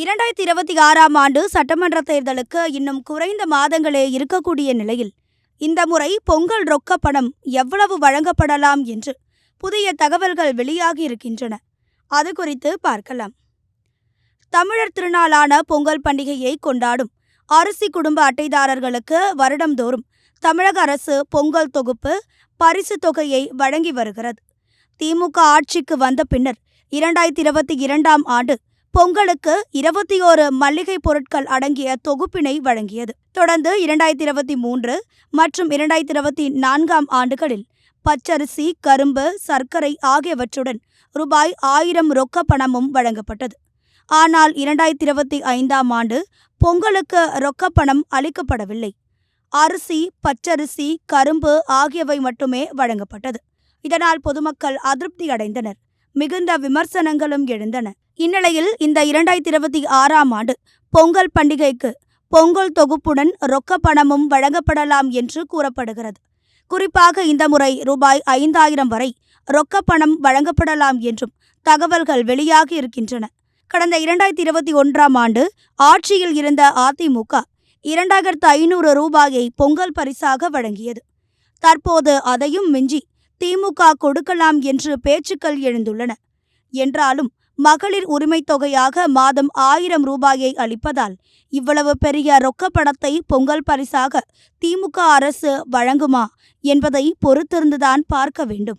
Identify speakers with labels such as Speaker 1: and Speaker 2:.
Speaker 1: 2026ஆம் ஆண்டு சட்டமன்ற தேர்தலுக்கு இன்னும் குறைந்த மாதங்களே இருக்கக்கூடிய நிலையில் இந்த முறை பொங்கல் ரொக்க பணம் எவ்வளவு வழங்கப்படலாம் என்று புதிய தகவல்கள் வெளியாகி இருக்கின்றன. அது குறித்து பார்க்கலாம். தமிழர் திருநாளான பொங்கல் பண்டிகையை கொண்டாடும் அரிசி குடும்ப அட்டைதாரர்களுக்கு வருடந்தோறும் தமிழக அரசு பொங்கல் தொகுப்பு பரிசு தொகையை வழங்கி வருகிறது. திமுக ஆட்சிக்கு வந்த பின்னர் 2022ஆம் ஆண்டு பொங்கலுக்கு 21 மல்லிகை பொருட்கள் அடங்கிய தொகுப்பினை வழங்கியது. தொடர்ந்து 2023 மற்றும் 2024ஆம் ஆண்டுகளில் பச்சரிசி, கரும்பு, சர்க்கரை ஆகியவற்றுடன் ரூபாய் 1000 ரொக்க பணமும் வழங்கப்பட்டது. ஆனால் 2025ஆம் ஆண்டு பொங்கலுக்கு ரொக்க பணம் அளிக்கப்படவில்லை. அரிசி, பச்சரிசி, கரும்பு ஆகியவை மட்டுமே வழங்கப்பட்டது. இதனால் பொதுமக்கள் அதிருப்தி அடைந்தனர். மிகுந்த விமர்சனங்களும் எழுந்தன. இந்நிலையில் இந்த 2026ஆம் ஆண்டு பொங்கல் பண்டிகைக்கு பொங்கல் தொகுப்புடன் ரொக்க பணமும் வழங்கப்படலாம் என்று கூறப்படுகிறது. குறிப்பாக இந்த முறை ரூபாய் 5000 வரை ரொக்க பணம் வழங்கப்படலாம் என்றும் தகவல்கள் வெளியாகி இருக்கின்றன. கடந்த 2021ஆம் ஆண்டு ஆட்சியில் இருந்த அதிமுக 2500 ரூபாயை பொங்கல் பரிசாக வழங்கியது. தற்போது அதையும் மிஞ்சி திமுக கொடுக்கலாம் என்று பேச்சுக்கள் எழுந்துள்ளன. என்றாலும் மகளிர் உரிமை தொகையாக மாதம் 1000 ரூபாயை அளிப்பதால் இவ்வளவு பெரிய ரொக்க பணத்தை பொங்கல் பரிசாக திமுக அரசு வழங்குமா என்பதை பொறுத்திருந்துதான் பார்க்க வேண்டும்.